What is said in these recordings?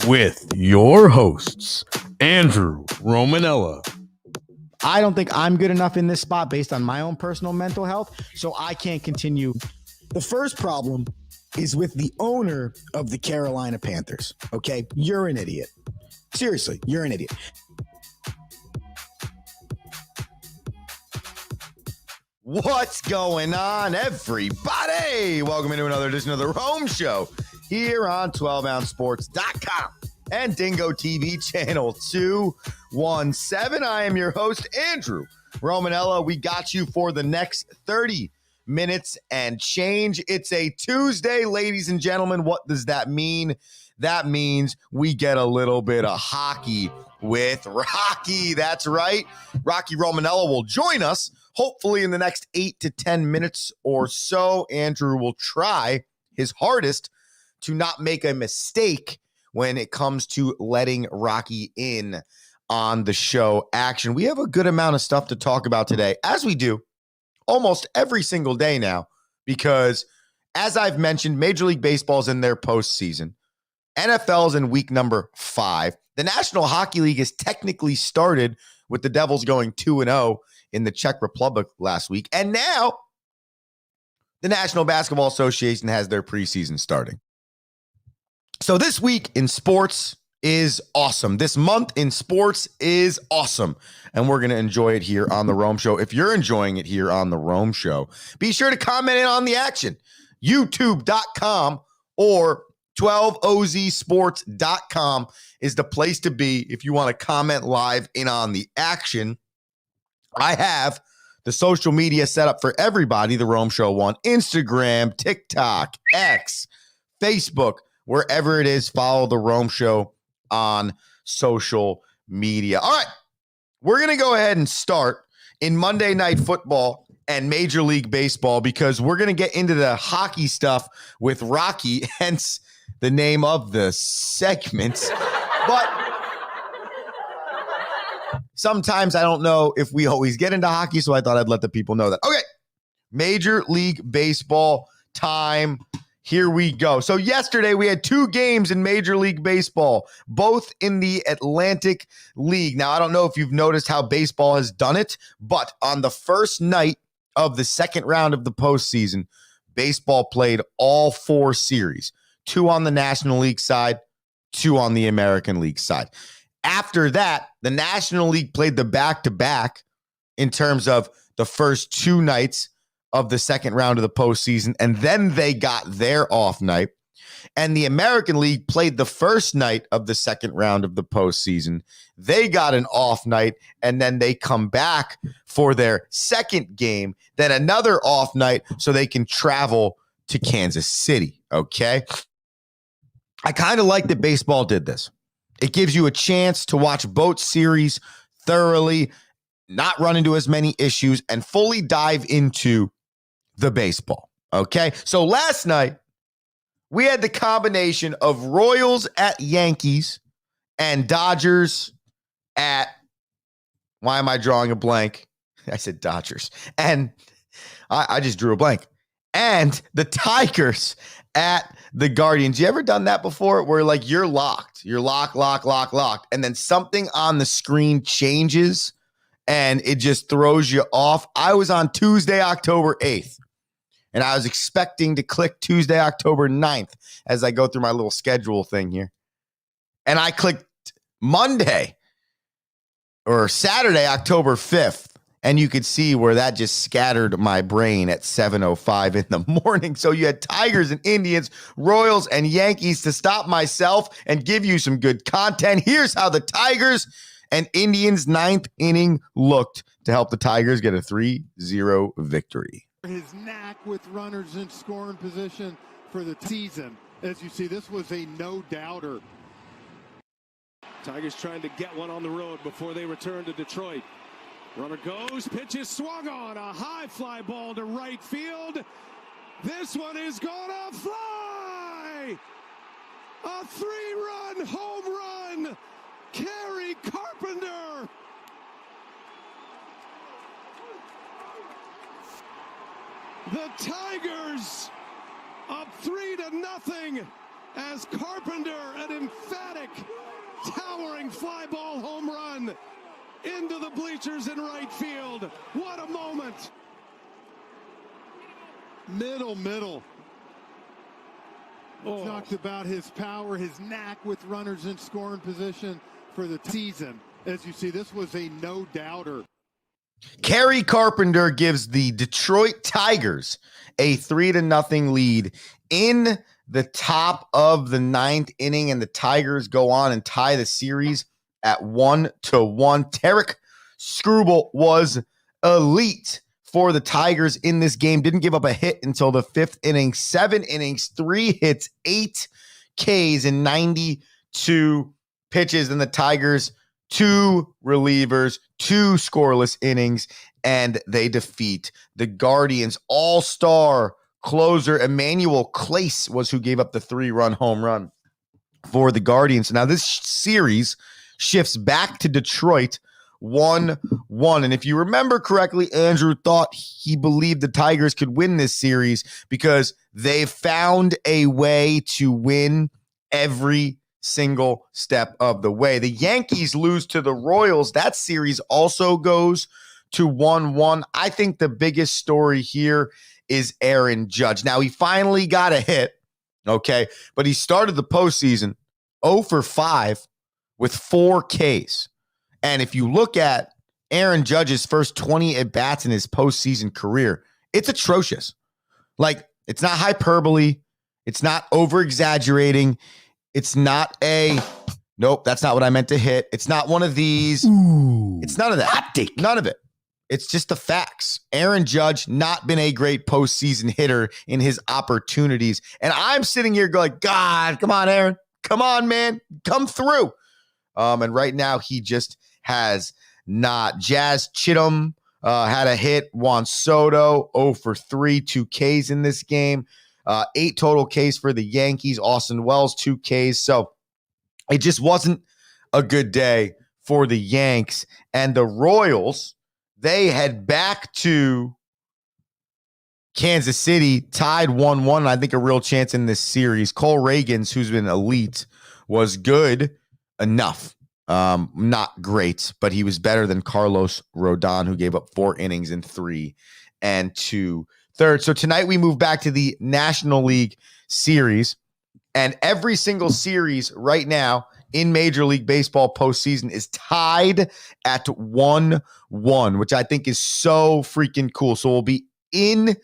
with your hosts, Andrew Romanella. I don't think I'm good enough in this spot based on my own personal mental health, so I can't continue. The first problem is with the owner of the Carolina Panthers, okay? You're an idiot. Seriously, you're an idiot. What's going on, everybody? Welcome into another edition of The Rome Show here on 12ouncesports.com and Dingo TV channel 217. I am your host, Andrew Romanella. We got you for the next 30 minutes and change. It's a Tuesday, ladies and gentlemen. What does that mean? That means we get a little bit of hockey with Rocky. That's right. Rocky Romanella will join us hopefully in the next 8 to 10 minutes or so. Andrew will try his hardest to not make a mistake when it comes to letting Rocky in on the show action. We have a good amount of stuff to talk about today, as we do almost every single day now, because as I've mentioned, Major League Baseball's in their postseason. NFL's in week number 5. The National Hockey League is technically started with the Devils going 2-0 in the Czech Republic last week. And now the National Basketball Association has their preseason starting. So this week in sports is awesome. This month in sports is awesome. And we're going to enjoy it here on The Rome Show. If you're enjoying it here on The Rome Show, be sure to comment in on the action. YouTube.com or 12ozsports.com is the place to be if you want to comment live in on the action. I have the social media set up for everybody, The Rome Show on Instagram, TikTok, X, Facebook, wherever it is, follow The Rome Show on social media. All right, we're going to go ahead and start in Monday Night Football and Major League Baseball because we're going to get into the hockey stuff with Rocky, hence the name of the segment. But sometimes I don't know if we always get into hockey, so I thought I'd let the people know that. Okay, Major League Baseball time. Here we go. So yesterday we had 2 games in Major League Baseball, both in the Atlantic League. Now, I don't know if you've noticed how baseball has done it, but on the first night of the second round of the postseason, baseball played all 4 series, 2 on the National League side, 2 on the American League side. After that, the National League played the back-to-back in terms of the first 2 nights of the second round of the postseason, and then they got their off night. And the American League played the first night of the second round of the postseason. They got an off night, and then they come back for their second game, then another off night so they can travel to Kansas City, okay? I kind of like that baseball did this. It gives you a chance to watch both series thoroughly, not run into as many issues, and fully dive into the baseball, okay? So last night, we had the combination of Royals at Yankees and Dodgers at, why am I drawing a blank? I said Dodgers. And I just drew a blank. And the Tigers at the Guardians. You ever done that before where like you're locked, locked, and then something on the screen changes and it just throws you off? I was on Tuesday, October 8th, and I was expecting to click Tuesday, October 9th as I go through my little schedule thing here. And I clicked Monday or Saturday, October 5th. And you could see where that just scattered my brain at 7:05 in the morning. So you had Tigers and Indians, Royals and Yankees to stop myself and give you some good content. Here's how the Tigers and Indians' 9th inning looked to help the Tigers get a 3-0 victory. His knack with runners in scoring position for the season. As you see, this was a no-doubter. Tigers trying to get one on the road before they return to Detroit. Runner goes, pitch is swung on, a high fly ball to right field. This one is gonna fly! A 3-run home run! Kerry Carpenter! The Tigers up 3-0 as Carpenter, an emphatic, towering fly ball home run into the bleachers in right field. What a moment. Middle. Talked about his power, his knack with runners in scoring position for the season. As you see, this was a no-doubter. Kerry Carpenter gives the Detroit Tigers a 3-0 lead in the top of the 9th inning, and the Tigers go on and tie the series at 1-1. Tarek Skubal was elite for the Tigers in this game. Didn't give up a hit until the 5th inning. 7 innings, 3 hits, 8 Ks in 92 pitches. And the Tigers, 2 relievers, 2 scoreless innings, and they defeat the Guardians. All-star closer Emmanuel Clase was who gave up the 3-run home run for the Guardians. Now this series shifts back to Detroit 1-1. And if you remember correctly, Andrew thought he believed the Tigers could win this series because they found a way to win every single step of the way. The Yankees lose to the Royals. That series also goes to 1-1. I think the biggest story here is Aaron Judge. Now, he finally got a hit, okay, but he started the postseason 0 for 5 with 4 Ks. And if you look at Aaron Judge's first 20 at-bats in his postseason career, it's atrocious. Like, it's not hyperbole. It's not over-exaggerating. It's not nope, that's not what I meant to hit. It's not one of these. Ooh. It's none of that. Hot take. None of it. It's just the facts. Aaron Judge not been a great postseason hitter in his opportunities. And I'm sitting here going, God, come on, Aaron. Come on, man. Come through. And right now he just has not. Jazz Chittum had a hit. Juan Soto, 0 for 3, 2 Ks in this game. 8 total Ks for the Yankees. Austin Wells, 2 Ks. So it just wasn't a good day for the Yanks. And the Royals, they head back to Kansas City, tied 1-1. And I think a real chance in this series. Cole Reagans, who's been elite, was good enough. Not great, but he was better than Carlos Rodon, who gave up 4 innings in 3 2/3. So tonight we move back to the National League Series, and every single series right now in Major League Baseball postseason is tied at 1-1, which I think is so freaking cool. So we'll be in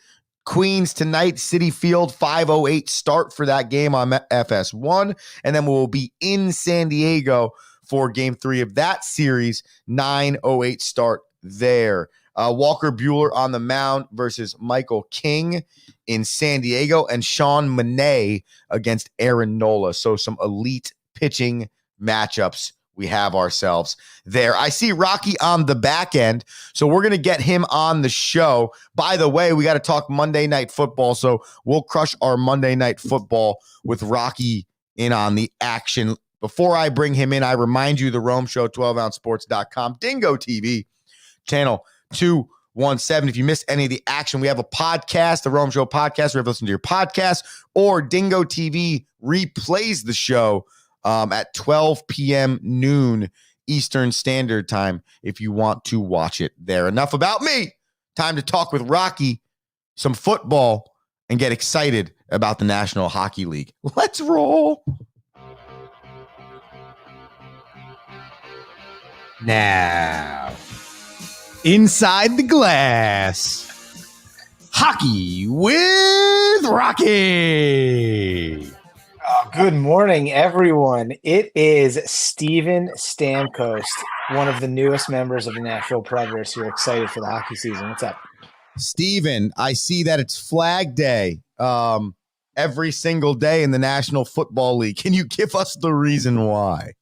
Queens tonight, Citi Field, 5:08 start for that game on FS1, and then we'll be in San Diego for Game 3 of that series, 9:08 start there. Walker Buehler on the mound versus Michael King in San Diego, and Sean Manaea against Aaron Nola. So some elite pitching matchups we have ourselves there. I see Rocky on the back end, so we're going to get him on the show. By the way, we got to talk Monday Night Football, so we'll crush our Monday Night Football with Rocky in on the action. Before I bring him in, I remind you the Rome Show, 12ouncesports.com, Dingo TV, channel 217. If you missed any of the action, we have a podcast, the Rome Show podcast, where you listen to your podcast, or Dingo TV replays the show at 12 p.m. noon Eastern Standard Time if you want to watch it there. Enough about me. Time to talk with Rocky, some football, and get excited about the National Hockey League. Let's roll. Now, inside the glass, hockey with Rocky. Good morning, everyone. It is Steven Stamkos, one of the newest members of the Nashville Predators, who are excited for the hockey season. What's up? Steven, I see that it's Flag Day every single day in the National Football League. Can you give us the reason why?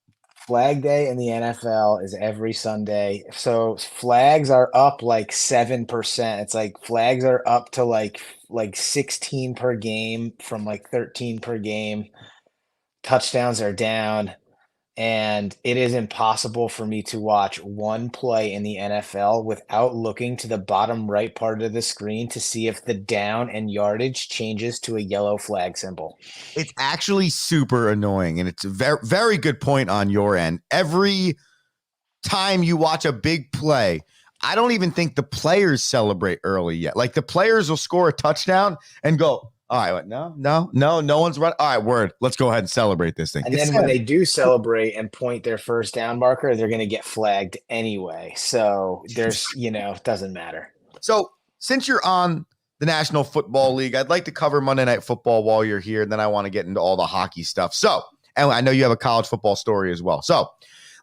Flag Day in the NFL is every Sunday. So flags are up like 7%. It's like flags are up to like 16 per game from like 13 per game. Touchdowns are down. And it is impossible for me to watch one play in the NFL without looking to the bottom right part of the screen to see if the down and yardage changes to a yellow flag symbol. It's actually super annoying, and it's a very, very good point on your end. Every time you watch a big play, I don't even think the players celebrate early yet. Like the players will score a touchdown and go, all right, no one's running. All right, word. Let's go ahead and celebrate this thing. And then when they do celebrate and point their first down marker, they're going to get flagged anyway. So there's, it doesn't matter. So since you're on the National Football League, I'd like to cover Monday Night Football while you're here. And then I want to get into all the hockey stuff. So, and I know you have a college football story as well. So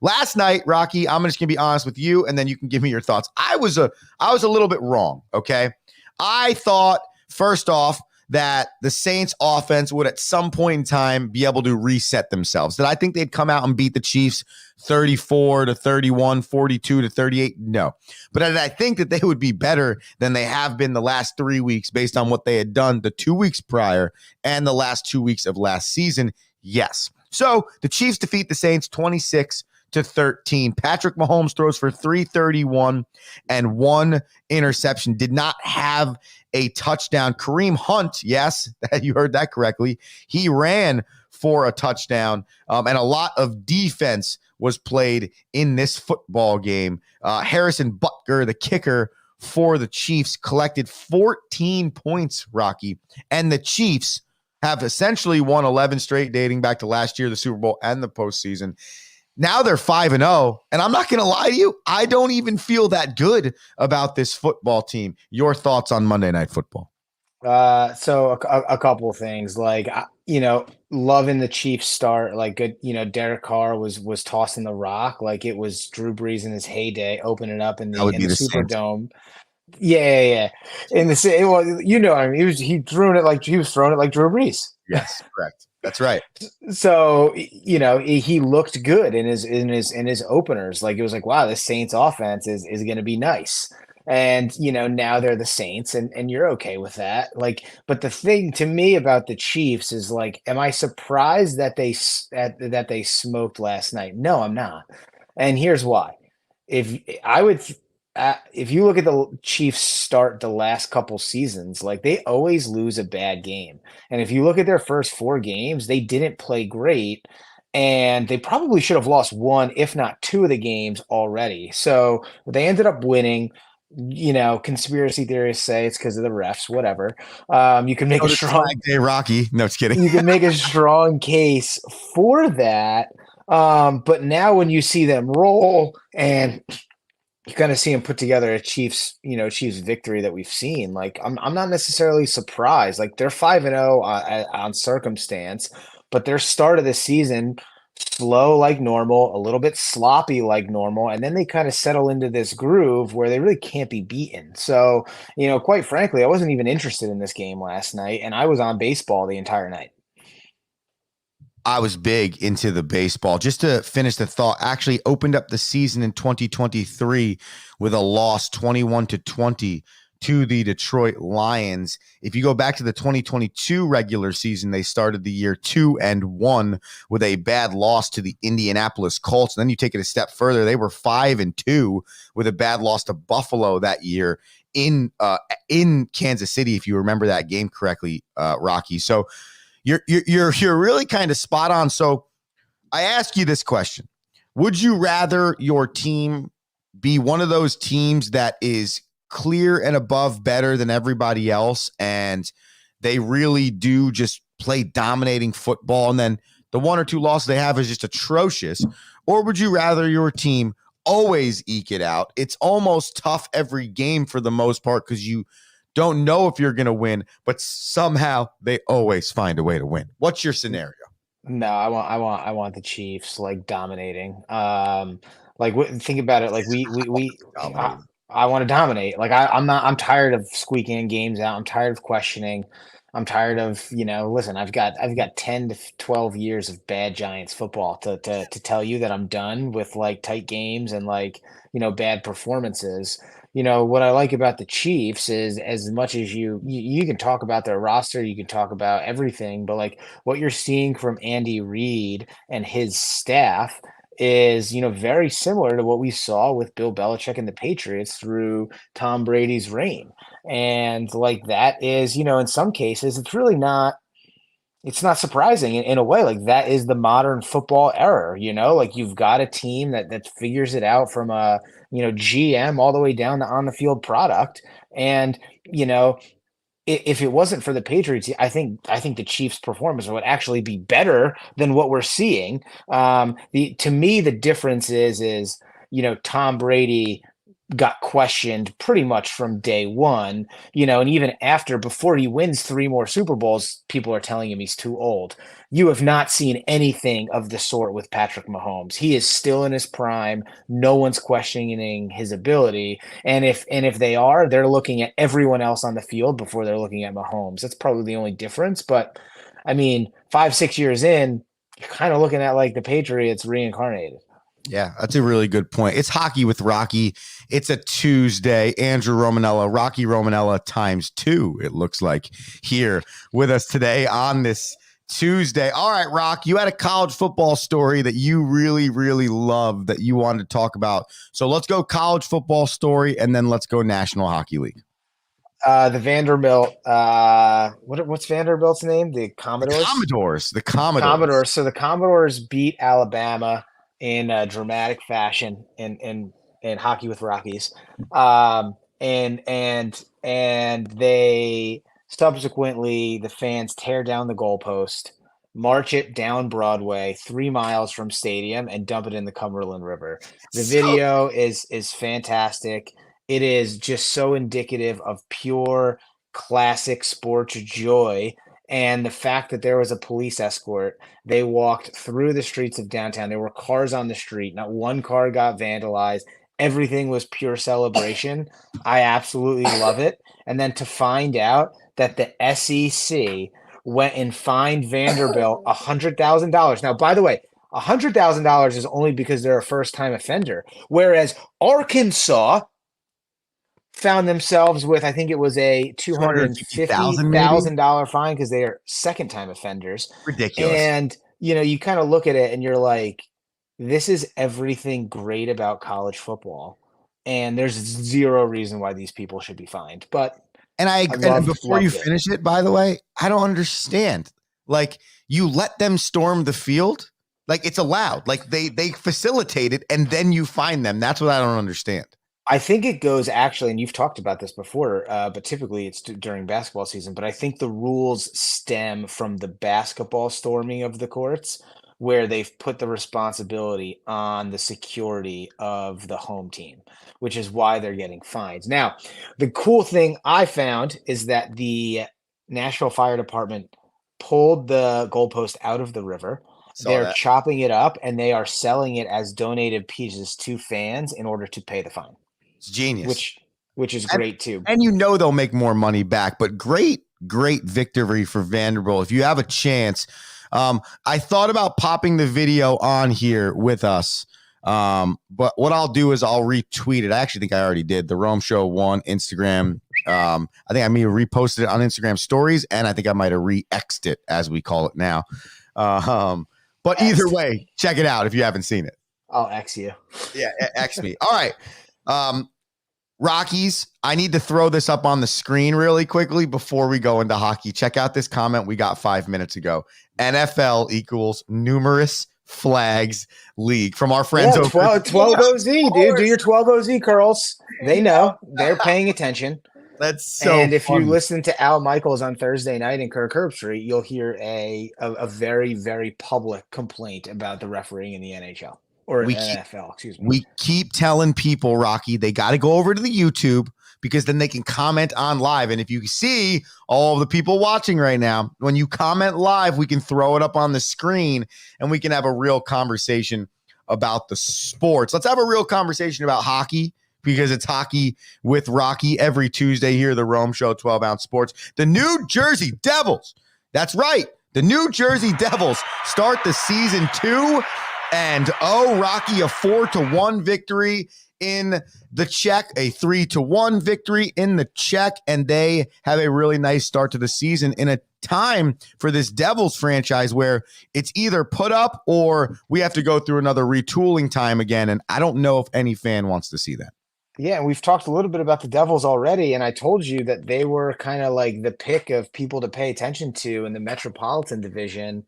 last night, Rocky, I'm just going to be honest with you, and then you can give me your thoughts. I was a little bit wrong, okay? I thought, first off, that the Saints offense would at some point in time be able to reset themselves. Did I think they'd come out and beat the Chiefs 34-31, 42-38? No. But did I think that they would be better than they have been the last 3 weeks based on what they had done the 2 weeks prior and the last 2 weeks of last season? Yes. So the Chiefs defeat the Saints 26-13. Patrick Mahomes throws for 331 and 1 interception. Did not have a touchdown. Kareem Hunt, yes, you heard that correctly. He ran for a touchdown, and a lot of defense was played in this football game. Harrison Butker, the kicker for the Chiefs, collected 14 points, Rocky, and the Chiefs have essentially won 11 straight dating back to last year, the Super Bowl and the postseason. Now they're 5-0, and I'm not going to lie to you, I don't even feel that good about this football team. Your thoughts on Monday Night Football? So a couple of things, like, loving the Chiefs start, like good, Derek Carr was tossing the rock like it was Drew Brees in his heyday, opening up in the Superdome. Yeah. In the well, I mean, he was throwing it like Drew Brees. Yes, correct. That's right. So, he looked good in his openers. Like, it was like, wow, the Saints offense is going to be nice. And, now they're the Saints and you're okay with that. Like, but the thing to me about the Chiefs is like, am I surprised that they smoked last night? No, I'm not. And here's why. If you look at the Chiefs start the last couple seasons, like they always lose a bad game. And if you look at their first 4 games, they didn't play great. And they probably should have lost 1, if not 2 of the games already. So they ended up winning. Conspiracy theorists say it's because of the refs, whatever. You can make a strong day, Rocky. No, just kidding. You can make a strong case for that. But now when you see them roll and you kind of see them put together a Chiefs victory that we've seen, like I'm not necessarily surprised. Like they're 5-0 on circumstance, but their start of the season slow like normal, a little bit sloppy like normal, and then they kind of settle into this groove where they really can't be beaten. So, quite frankly, I wasn't even interested in this game last night, and I was on baseball the entire night. I was big into the baseball. Just to finish the thought, actually opened up the season in 2023 with a loss 21-20 to the Detroit Lions. If you go back to the 2022 regular season, they started the year 2-1 with a bad loss to the Indianapolis Colts. And then you take it a step further, they were 5-2 with a bad loss to Buffalo that year in Kansas City, if you remember that game correctly, Rocky. So you're really kind of spot on. So I ask you this question: would you rather your team be one of those teams that is clear and above better than everybody else, and they really do just play dominating football, and then the 1 or 2 losses they have is just atrocious? Or would you rather your team always eke it out? It's almost tough every game for the most part because you don't know if you're going to win, but somehow they always find a way to win. What's your scenario? No, I want the Chiefs like dominating. Think about it. Like I want to dominate. Like I'm tired of squeaking in games out. I'm tired of questioning. I'm tired of, listen, I've got 10 to 12 years of bad Giants football to tell you that I'm done with like tight games and like, bad performances. what I like about the Chiefs is, as much as you can talk about their roster, you can talk about everything, but like what you're seeing from Andy Reid and his staff is, very similar to what we saw with Bill Belichick and the Patriots through Tom Brady's reign. And like that is, in some cases, it's not surprising in a way. Like that is the modern football era, like you've got a team that figures it out from a, GM all the way down to on the field product. And, if it wasn't for the Patriots, I think the Chiefs' performance would actually be better than what we're seeing. To me, the difference is, Tom Brady got questioned pretty much from day one, and even before he wins 3 more Super Bowls, people are telling him he's too old. You have not seen anything of the sort with Patrick Mahomes. He is still in his prime. No one's questioning his ability. And if they are, they're looking at everyone else on the field before they're looking at Mahomes. That's probably the only difference. But I mean, 5-6 years in, you're kind of looking at like the Patriots reincarnated. Yeah, that's a really good point. It's Hockey with Rocky. It's a Tuesday. Andrew Romanella, Rocky Romanella times 2, it looks like, here with us today on this Tuesday. All right, Rock, you had a college football story that you really, really love that you wanted to talk about. So let's go college football story, and then let's go National Hockey League. The Vanderbilt, what's Vanderbilt's name? The Commodores? The Commodores. So the Commodores beat Alabama in a dramatic fashion in Hockey with Rockies. And they subsequently, the fans tear down the goalpost, march it down Broadway 3 miles from stadium, and dump it in the Cumberland River. The video is fantastic. It is just so indicative of pure classic sports joy. And the fact that there was a police escort, they walked through the streets of downtown. There were cars on the street. Not one car got vandalized. Everything was pure celebration. I absolutely love it. And then to find out that the SEC went and fined Vanderbilt $100,000. Now, by the way, $100,000 is only because they're a first-time offender, whereas Arkansas found themselves with, I think it was a $250,000 fine because they are second-time offenders. Ridiculous. And, you kind of look at it and you're like, this is everything great about college football. And there's zero reason why these people should be fined. But and before you finish it, by the way, I don't understand. Like, you let them storm the field? Like, it's allowed. Like, they facilitate it, and then you fine them. That's what I don't understand. I think it goes actually, and you've talked about this before, but typically it's during basketball season. But I think the rules stem from the basketball storming of the courts, where they've put the responsibility on the security of the home team, which is why they're getting fines. Now, the cool thing I found is that the Nashville Fire Department pulled the goalpost out of the river. They're chopping it up, and they are selling it as donated pieces to fans in order to pay the fine. It's genius. Which is great too. And they'll make more money back, but great victory for Vanderbilt. If you have a chance, I thought about popping the video on here with us, but what I'll do is I'll retweet it. I actually think I already did. The Rome Show 1 Instagram. I think I may have reposted it on Instagram stories, and I think I might have re-X'd it, as we call it now. But either way, check it out if you haven't seen it. I'll X you. Yeah, X me. All right. Rockies, I need to throw this up on the screen really quickly before we go into hockey. Check out this comment we got 5 minutes ago. NFL equals numerous flags league from our friends over 12 OZ, dude. Do your 12 OZ curls. They know. They're paying attention. That's so And if funny. you listen to Al Michaels on Thursday night in Kirk Herbstreit, you'll hear a very, very public complaint about the refereeing in the NHL. Or NFL, excuse me. We keep telling people, Rocky, they got to go over to the YouTube because then they can comment on live. And if you see all of the people watching right now, when you comment live, we can throw it up on the screen and we can have a real conversation about the sports. Let's have a real conversation about hockey because it's Hockey with Rocky every Tuesday here, the Rome Show 12-ounce sports. The New Jersey Devils. That's right. The New Jersey Devils start the season 2. And Rocky, a 4-1 victory in the Czech, a 3-1 victory in the Czech, and they have a really nice start to the season in a time for this Devils franchise where it's either put up or we have to go through another retooling time again, and I don't know if any fan wants to see that. Yeah, and we've talked a little bit about the Devils already, and I told you that they were kind of like the pick of people to pay attention to in the Metropolitan Division.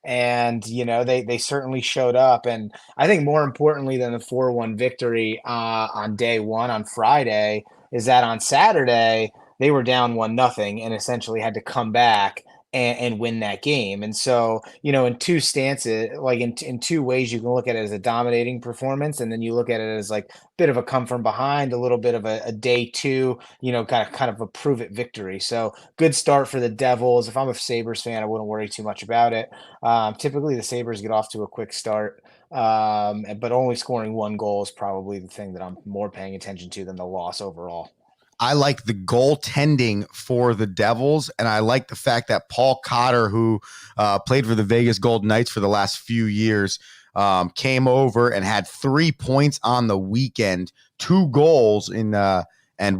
And, they certainly showed up. And I think more importantly than the 4-1 victory on day one on Friday is that on Saturday, they were down 1-0 and essentially had to come back and win that game. And so, in two stances, like in two ways, you can look at it as a dominating performance, and then you look at it as like a bit of a come from behind, a little bit of a day two, kind of a prove it victory. So good start for the Devils. If I'm a Sabres fan, I wouldn't worry too much about it. Typically the Sabres get off to a quick start, but only scoring 1 goal is probably the thing that I'm more paying attention to than the loss overall. I like the goaltending for the Devils, and I like the fact that Paul Cotter, who played for the Vegas Golden Knights for the last few years, came over and had 3 points on the weekend, 2 goals and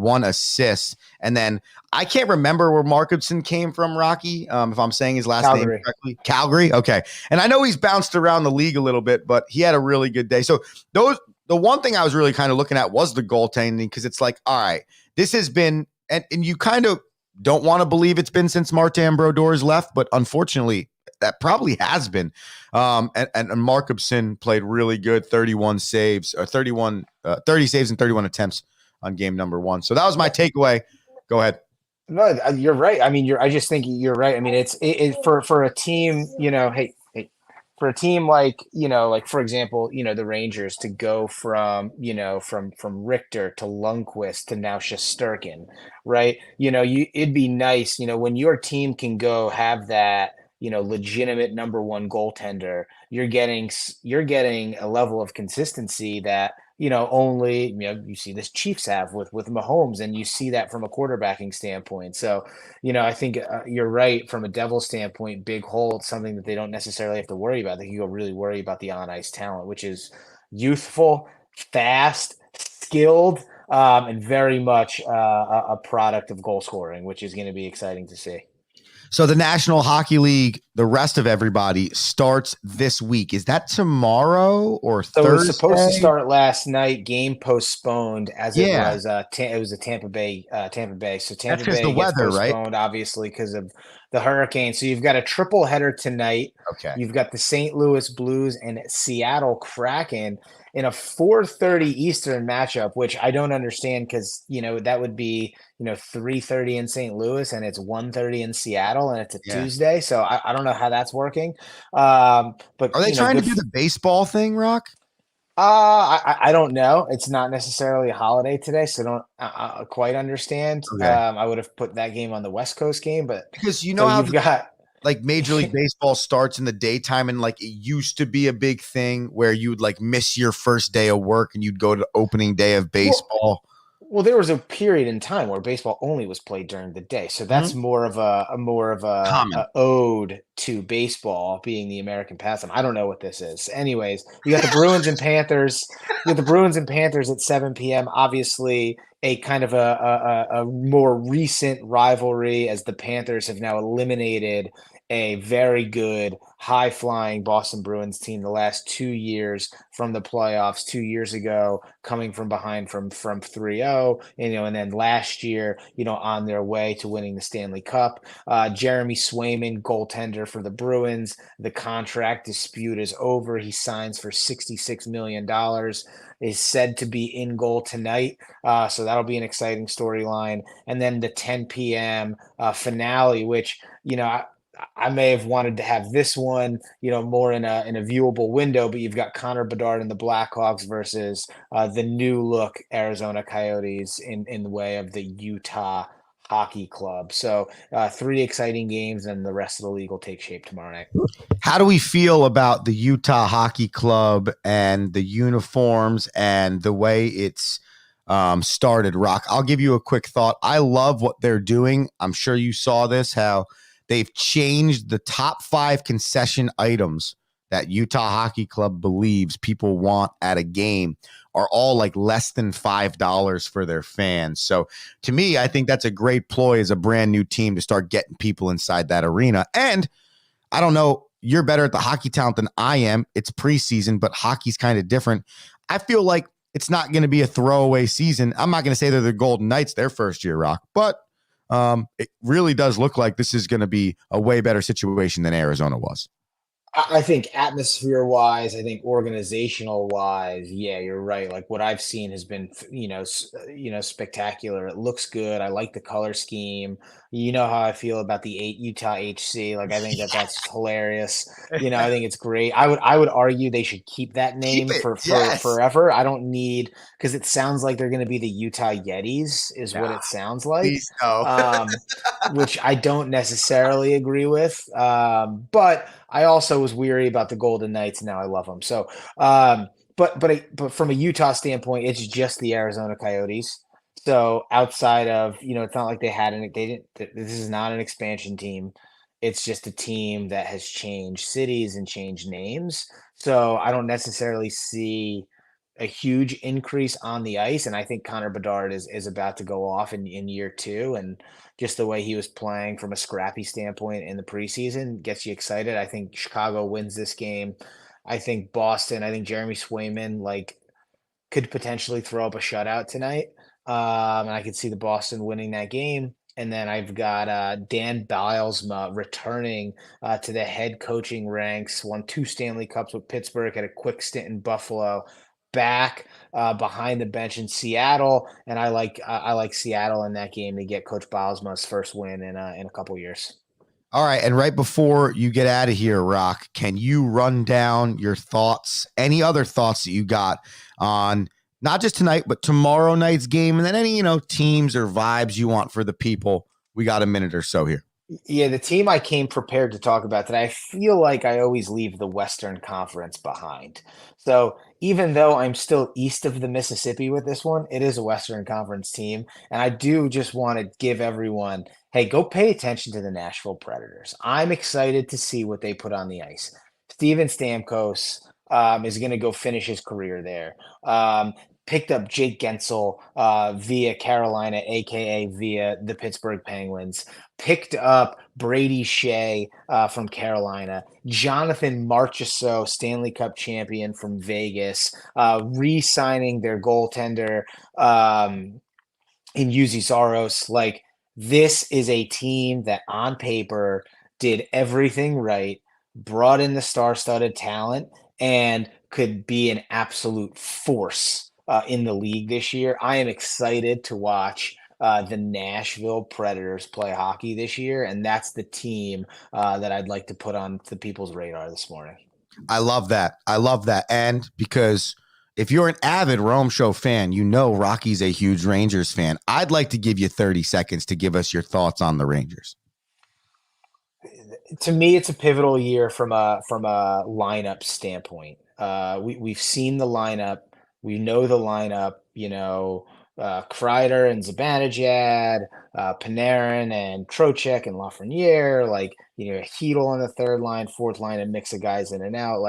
1 assist. And then I can't remember where Markubson came from, Rocky, if I'm saying his last name correctly. Calgary? Okay. And I know he's bounced around the league a little bit, but he had a really good day. So the one thing I was really kind of looking at was the goaltending, because it's like, all right, this has been, and you kind of don't want to believe it's been since Martin Brodeurs left, but unfortunately, that probably has been. And Markubson played really good, 30 saves and 31 attempts on game number 1. So that was my takeaway. Go ahead. No, you're right. I mean, I just think you're right. I mean, it's for a team, hey, for a team like for example, the Rangers to go from Richter to Lundqvist to now Shesterkin, right? It'd be nice, when your team can go have that, legitimate number 1 goaltender, you're getting a level of consistency that, only, you see this Chiefs have with Mahomes, and you see that from a quarterbacking standpoint. So, I think you're right from a Devils standpoint, big hole, it's something that they don't necessarily have to worry about. They can go really worry about the on-ice talent, which is youthful, fast, skilled, and very much a product of goal scoring, which is going to be exciting to see. So the National Hockey League, the rest of everybody, starts this week. Is that tomorrow or Thursday? It was supposed to start last night. Game postponed as it was. It was a Tampa Bay. So Tampa Bay the weather, postponed, right? obviously, because of the hurricane. So you've got a triple header tonight. Okay. You've got the St. Louis Blues and Seattle Kraken in a 4:30 Eastern matchup, which I don't understand, because that would be 3:30 in St. Louis and it's 1:30 in Seattle, and it's a Tuesday. So I don't know how that's working. But are they trying to do the baseball thing, Rock? I don't know. It's not necessarily a holiday today, so I don't quite understand. Okay. I would have put that game on the West Coast game, but because how you've got. Like Major League Baseball starts in the daytime, and like it used to be a big thing where you'd like miss your first day of work and you'd go to the opening day of baseball. Well, there was a period in time where baseball only was played during the day, so that's more of a ode to baseball being the American pastime. I don't know what this is. Anyways, you got the Bruins and Panthers. You got the Bruins and Panthers at 7 p.m. Obviously, a kind of a more recent rivalry, as the Panthers have now eliminated a very good, high-flying Boston Bruins team the last 2 years from the playoffs. 2 years ago, coming from behind from 3-0, and then last year, on their way to winning the Stanley Cup. Jeremy Swayman, goaltender for the Bruins. The contract dispute is over. He signs for $66 million. Is said to be in goal tonight. So that'll be an exciting storyline. And then the 10 p.m. Finale, which, I may have wanted to have this one, more in a viewable window, but you've got Connor Bedard and the Blackhawks versus the new look Arizona Coyotes in the way of the Utah Hockey Club. So 3 exciting games, and the rest of the league will take shape tomorrow night. How do we feel about the Utah Hockey Club and the uniforms and the way it's started, Rock? I'll give you a quick thought. I love what they're doing. I'm sure you saw this, how they've changed the top 5 concession items that Utah Hockey Club believes people want at a game are all like less than $5 for their fans. So to me, I think that's a great ploy as a brand new team to start getting people inside that arena. And I don't know, you're better at the hockey talent than I am. It's preseason, but hockey's kind of different. I feel like it's not going to be a throwaway season. I'm not going to say they're the Golden Knights their first year, Rock, but it really does look like this is going to be a way better situation than Arizona was. I think atmosphere wise, I think organizational wise, yeah, you're right. Like what I've seen has been, spectacular. It looks good. I like the color scheme. You know how I feel about the Utah HC. Like I think that's hilarious. I think it's great. I would argue they should keep that name for yes. forever. I don't need, because it sounds like they're going to be the Utah Yetis, is what it sounds like. Please no. Which I don't necessarily agree with. But I also was weary about the Golden Knights. And now I love them. So, but from a Utah standpoint, it's just the Arizona Coyotes. So outside of, it's not like this is not an expansion team. It's just a team that has changed cities and changed names. So I don't necessarily see a huge increase on the ice. And I think Connor Bedard is about to go off in year 2. And just the way he was playing from a scrappy standpoint in the preseason gets you excited. I think Chicago wins this game. I think Jeremy Swayman could potentially throw up a shutout tonight. And I could see the Boston winning that game. And then I've got Dan Bilesma returning to the head coaching ranks, won 2 Stanley Cups with Pittsburgh, had a quick stint in Buffalo, back behind the bench in Seattle. And I like Seattle in that game to get Coach Bilesma's first win in a couple years. All right. And right before you get out of here, Rock, can you run down your thoughts, any other thoughts that you got on not just tonight, but tomorrow night's game, and then any, teams or vibes you want for the people? We got a minute or so here. Yeah, the team I came prepared to talk about today, I feel like I always leave the Western Conference behind. So even though I'm still east of the Mississippi with this one, it is a Western Conference team. And I do just want to give everyone, hey, go pay attention to the Nashville Predators. I'm excited to see what they put on the ice. Steven Stamkos is going to go finish his career there. Picked up Jake Gensel via Carolina, aka via the Pittsburgh Penguins. Picked up Brady Shea from Carolina. Jonathan Marchessault, Stanley Cup champion from Vegas, re-signing their goaltender in Uzi Zaros. Like, this is a team that on paper did everything right, brought in the star-studded talent, and could be an absolute force in the league this year. I am excited to watch the Nashville Predators play hockey this year, and that's the team that I'd like to put on the people's radar this morning. I love that. And because if you're an avid Rome Show fan, Rocky's a huge Rangers fan. I'd like to give you 30 seconds to give us your thoughts on the Rangers. To me, it's a pivotal year from a lineup standpoint. We've seen the lineup. We know the lineup, Kreider and Zibanejad, Panarin and Trocheck and Lafreniere, Hedel on the third line, fourth line, a mix of guys in and out.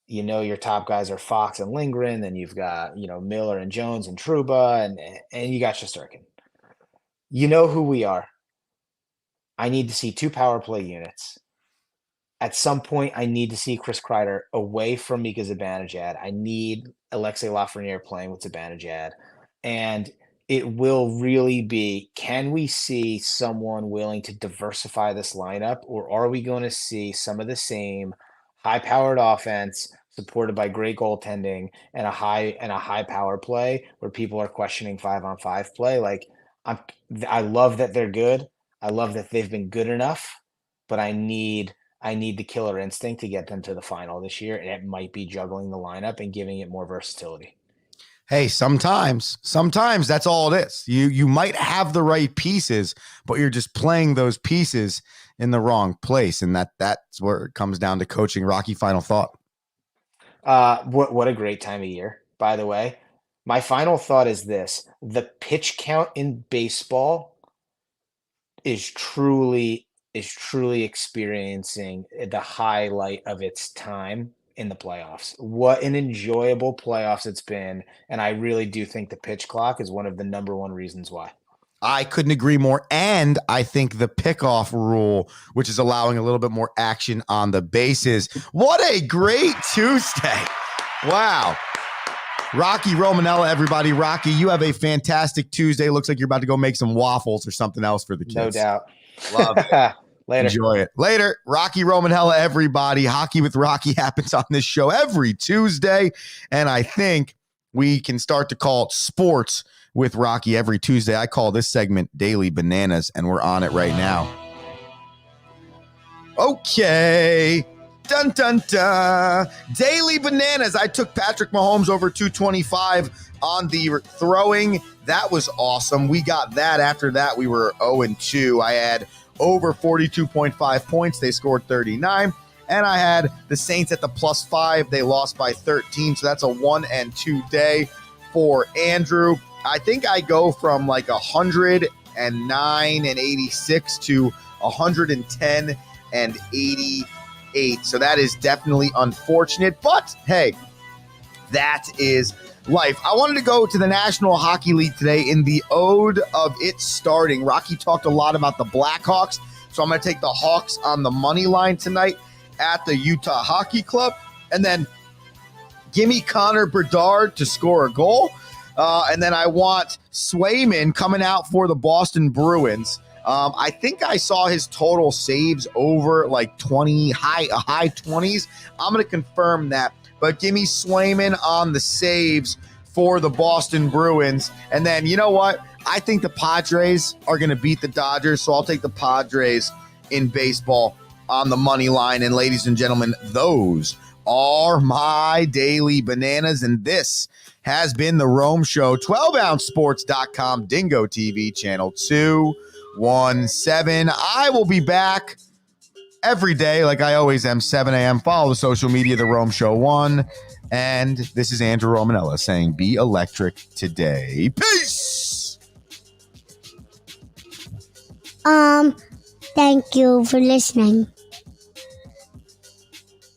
Your top guys are Fox and Lindgren. Then you've got, Miller and Jones and Trouba, and you got Shesterkin. You know who we are. I need to see 2 power play units. At some point, I need to see Chris Kreider away from Mika Zibanejad. I need Alexei Lafreniere playing with Zibanejad. And it will really be, can we see someone willing to diversify this lineup, or are we going to see some of the same high-powered offense supported by great goaltending and a high power play where people are questioning 5-on-5 play? I love that they're good. I love that they've been good enough, but I need the killer instinct to get them to the final this year, and it might be juggling the lineup and giving it more versatility. Hey, sometimes that's all it is. You might have the right pieces, but you're just playing those pieces in the wrong place, and that's where it comes down to coaching. Rocky, final thought. What a great time of year, by the way. My final thought is this: the pitch count in baseball is truly experiencing the highlight of its time in the playoffs. What an enjoyable playoffs it's been. And I really do think the pitch clock is one of the number one reasons why. I couldn't agree more. And I think the pickoff rule, which is allowing a little bit more action on the bases. What a great Tuesday. Wow. Rocky Romanella, everybody. Rocky, you have a fantastic Tuesday. Looks like you're about to go make some waffles or something else for the kids. No doubt. Love it. Later. Enjoy it. Later. Rocky Romanella, everybody. Hockey with Rocky happens on this show every Tuesday. And I think we can start to call it sports with Rocky every Tuesday. I call this segment Daily Bananas, and we're on it right now. Okay. Dun, dun, dun. Daily Bananas. I took Patrick Mahomes over 225 on the throwing. That was awesome. We got that. After that, we were 0-2. I had over 42.5 points. They scored 39. And I had the Saints at the +5. They lost by 13. So that's a 1-2 day for Andrew. I think I go from like 109 and 86 to 110 and 88. So that is definitely unfortunate. But hey, that is life. I wanted to go to the National Hockey League today in the ode of it starting. Rocky talked a lot about the Blackhawks, so I'm going to take the Hawks on the money line tonight at the Utah Hockey Club. And then give me Connor Bedard to score a goal. And then I want Swayman coming out for the Boston Bruins. I think I saw his total saves over like 20, high 20s. I'm going to confirm that. But give me Swayman on the saves for the Boston Bruins. And then, you know what? I think the Padres are going to beat the Dodgers, so I'll take the Padres in baseball on the money line. And ladies and gentlemen, those are my Daily Bananas. And this has been The Rome Show, 12ouncesports.com, Dingo TV, channel 217. I will be back every day, like I always am, 7 a.m. Follow the social media, The Rome Show 1. And this is Andrew Romanella saying, be electric today. Peace! Thank you for listening.